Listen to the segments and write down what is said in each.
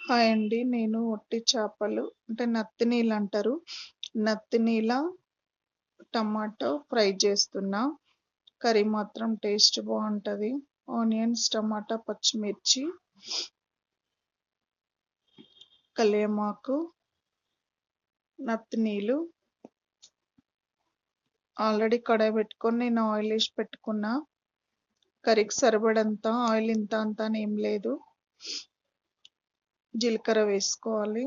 Hi అండి. నేను ఒట్టి చేపలు అంటే నత్తి నీళ్ళంటారు. నత్తి నీళ్ళ టమాటో ఫ్రై చేస్తున్నా. కర్రీ మాత్రం టేస్ట్ బావుంటది. ఆనియన్స్, టమాటా, పచ్చిమిర్చి, కల్యమాకు, నత్తి నీళ్ళు ఆల్రెడీ కడాయి పెట్టుకొని నేను ఆయిల్ ఏసి పెట్టుకున్నా. కర్రీకి సరిపడంత ఆయిల్ ఇంత అంత అని ఏం లేదు. జీలకర్ర వేసుకోవాలి.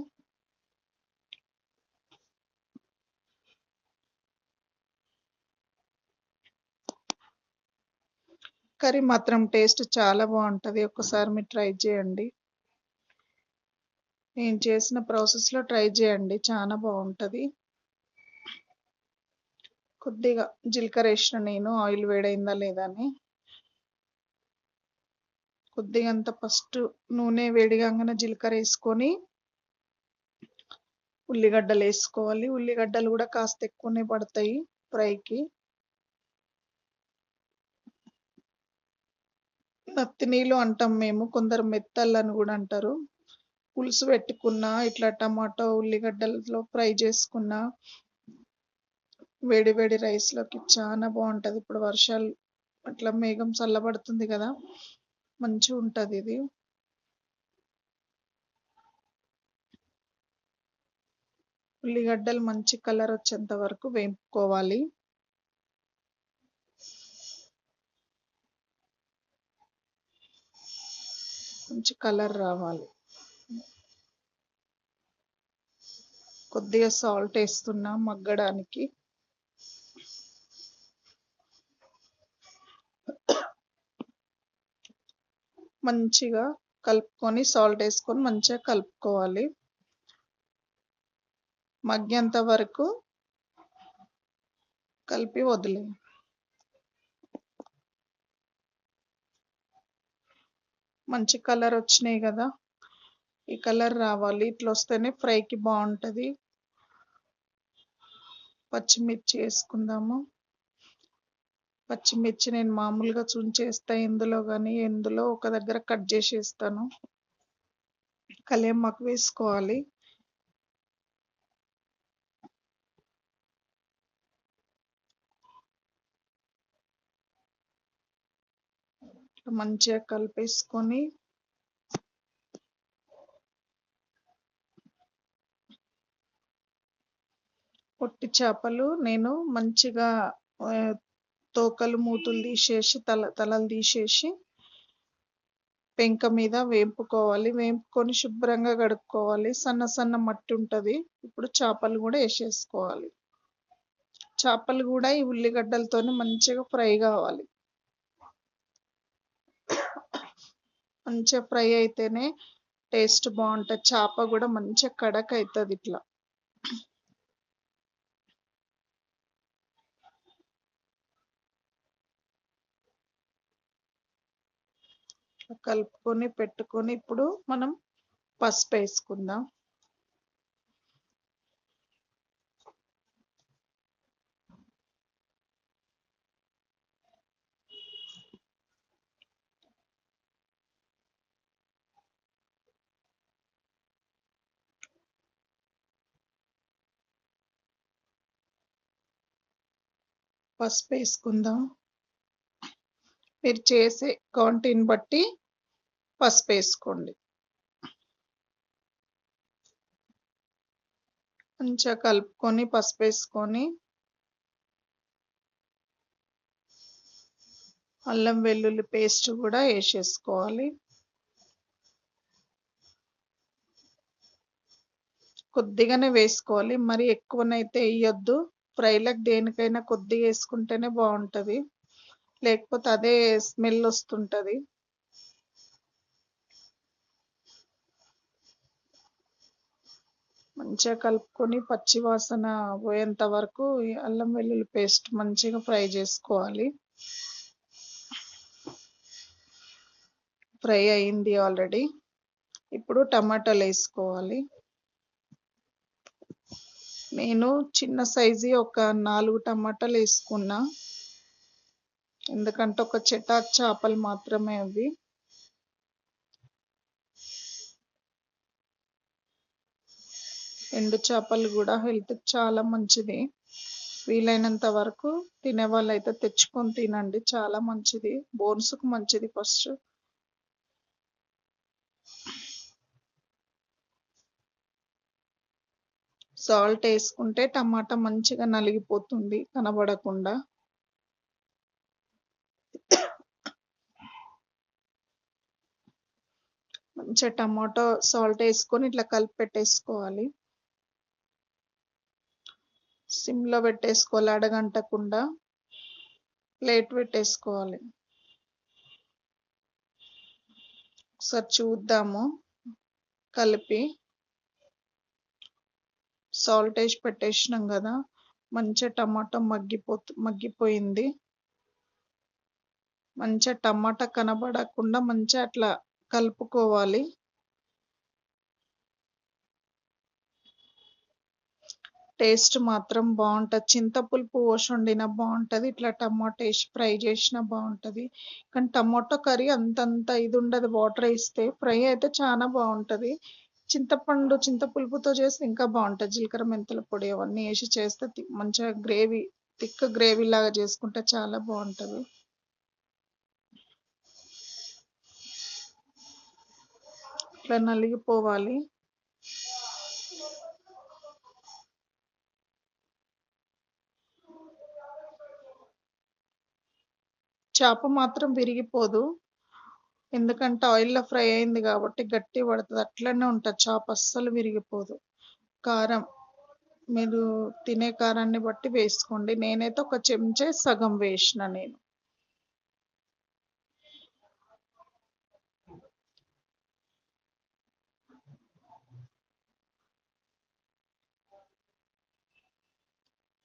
కర్రీ మాత్రం టేస్ట్ చాలా బావుంటది. ఒక్కసారి మీరు ట్రై చేయండి. నేను చేసిన ప్రాసెస్‌లో ట్రై చేయండి. చానా బావుంటది. కొద్దిగా జీలకర్ర ఏసిన నేను ఆయిల్ వేడైందా లేదా అని. కొద్దిగంత ఫస్ట్ నూనె వేడిగాంగానే జీలకర్ర ఏసుకొని ఉల్లిగడ్డలేసుకోవాలి. ఉల్లిగడ్డలు గూడా కాస్త ఎక్కువనే పడతాయి ఫ్రైకి. నత్తి నీళ్ళు అంటాం మేము. కొందరు మెత్తళ్ళని గూడా అంటారు. పులుసు పెట్టుకున్న, ఇట్లా టమాటో, ఉల్లిగడ్డలతో ఫ్రై చేసుకున్న వేడి వేడి రైస్‌లోకి చానా బావుంటది. ఇప్పుడు వర్షాలు అట్లా మేఘం చల్లబడుతుంది గదా! మంచిగుంటదిది. ఉల్లిగడ్డలు మంచి కలర్ వచ్చేంత వరకు వేపుకోవాలి. మంచి కలర్ రావాలి. కొద్దిగా సాల్ట్ ఏస్తున్నా మగ్గడానికి. మంచిగా కలుపుకొని సాల్ట్ ఏసుకొని మంచిగా కలుపుకోవాలి. మగ్గేంత వరకు కలిపి వదిలేయాలి. మంచి కలర్ వచ్చినాయి గదా! ఈ కలర్ రావాలి. ఇట్లొస్తేనే ఫ్రైకి బావుంటది. పచ్చిమిర్చి ఏసుకుందాము. పచ్చిమిర్చి నేను మామూలుగా చుంచేస్తా ఇందులో గాని, ఎందులో ఒక దగ్గర కట్ జేసేస్తాను. కల్యమాకు వేసుకోవాలి. మంచిగా కలిపేసుకొని పొట్టి చేపలు నేను మంచిగా తోకలు, మూతులు తీసేసి తలలు తీసేసి పెంక మీద వేంపుకోవాలి. వేంపుకొని శుభ్రంగా కడుక్కోవాలి. సన్న సన్న మట్టి ఉంటది. ఇప్పుడు చేపలు గూడా ఏసేసుకోవాలి. చేపలు గూడా ఈ ఉల్లిగడ్డలతోని మంచిగా ఫ్రై గావాలి. మంచిగా ఫ్రై అయితేనే టేస్ట్ బావుంటది. చేప గూడా మంచిగా కడకయితది ఇట్లా. కలుపుకొని పెట్టుకొని ఇప్పుడు మనం పసుపేసుకుందాం. పసుపేసుకుందాం. మీరు చేసే క్వాంటిటీని బట్టి పసుపేసుకోండి. మంచిగా కలుపుకొని పసుపేసుకొని అల్లం వెల్లుల్లి పేస్ట్ గూడా ఏసేసుకోవాలి. కొద్దిగానే వేసుకోవాలి. మరి ఎక్కువనైతే ఎయొద్దు. ఫ్రైలకు దేనికైనా కొద్దిగా ఏసుకుంటేనే బావుంటది. లేకపోతే అదే స్మెల్ ఒస్తుంటది. మంచిగా కలుపుకొని పచ్చి వాసన పోయేంత వరకు ఈ అల్లం వెల్లుల్లి పేస్ట్ మంచిగా ఫ్రై జేసుకోవాలి. ఫ్రై అయింది ఆల్రెడీ. ఇప్పుడు టమాటాలేసుకోవాలి. నేను చిన్న సైజుయి ఒక 4 టమాటాలేసుకున్నా. ఎందుకంటే ఒక చెటాక్ చేపలు మాత్రమే అవి. ఎండు చేపలు కూడా హెల్త్కి చాలా మంచిది. వీలైనంత వరకు తినే వాళ్ళైతే తెచ్చుకొని తినండి, చాలా మంచిది, బోన్స్కు మంచిది. ఫస్ట్ సాల్ట్ వేసుకుంటే టమాటా మంచిగా నలిగిపోతుంది కనబడకుండా. మంచిగా టమాటో సాల్ట్ వేసుకొని ఇట్లా కలిపి పెట్టేసుకోవాలి. సిమ్లో పెట్టేసుకోవాలి, అడగంటకుండా ప్లేట్ పెట్టేసుకోవాలి. ఒకసారి చూద్దాము కలిపి. సాల్ట్ వేసి పెట్టేసినాం కదా, మంచిగా టమాటా మగ్గిపోయింది. మంచిగా టమాటా కనబడకుండా మంచిగా అట్లా కలుపుకోవాలి. టేస్ట్ మాత్రం బాగుంటుంది. చింతపులుపు పోసి వండినా బాగుంటుంది, ఇట్లా టమాటా వేసి ఫ్రై చేసినా బాగుంటుంది. కానీ టమాటో కర్రీ అంతంత ఇది ఉండదు, వాటర్ వేస్తే. ఫ్రై అయితే చాలా బాగుంటుంది. చింతపులుపుతో చేస్తే ఇంకా బాగుంటుంది. జీలకర్ర మెంతుల పొడి అవన్నీ వేసి చేస్తే మంచిగా గ్రేవీ, థిక్ గ్రేవీ లాగా చేసుకుంటే చాలా బాగుంటుంది. ఇట్లా నలిగిపోవాలి. చేప మాత్రం విరిగిపోదు, ఎందుకంటే ఆయిల్లో ఫ్రై అయింది కాబట్టి గట్టి పడుతుంది, అట్లనే ఉంటుంది చేప, అస్సలు విరిగిపోదు. కారం మీరు తినే కారాన్ని బట్టి వేసుకోండి. నేనైతే ఒక చెంచా సగం వేసిన. నేను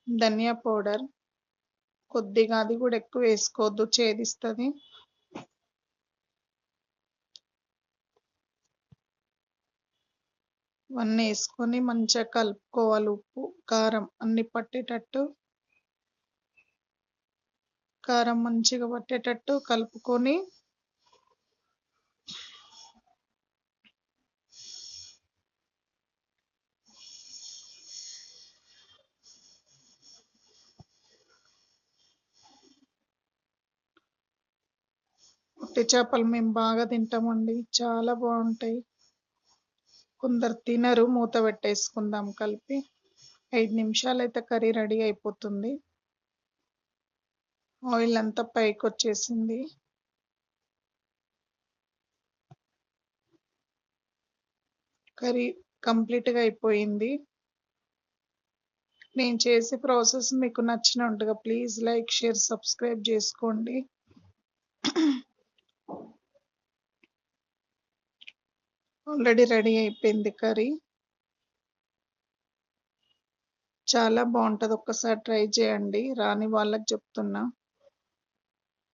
ధనియా పౌడర్ కొద్దిగా, అది కూడా ఎక్కువ వేసుకోవద్దు, చేదిస్తుంది. ఇవన్నీ వేసుకొని మంచిగా కలుపుకోవాలి. ఉప్పు కారం అన్ని పట్టేటట్టు, కారం మంచిగా పట్టేటట్టు కలుపుకొని ఉట్టి చేపలు మేము బాగా తింటామండి, చాలా బాగుంటాయి. కొందరు తినరు. మూత పెట్టేసుకుందాం కలిపి. 5 నిమిషాలు అయితే కర్రీ రెడీ అయిపోతుంది. ఆయిల్ అంతా పైకి వచ్చేసింది. కర్రీ కంప్లీట్గా అయిపోయింది. నేను చేసే ప్రాసెస్ మీకు నచ్చినట్టుగా ప్లీజ్ లైక్, షేర్, సబ్స్క్రైబ్ చేసుకోండి. ఆల్రెడీ రెడీ అయిపోయింది కర్రీ, చాలా బాగుంటుంది. ఒక్కసారి ట్రై చేయండి, రాని వాళ్ళకి చెప్తున్నా.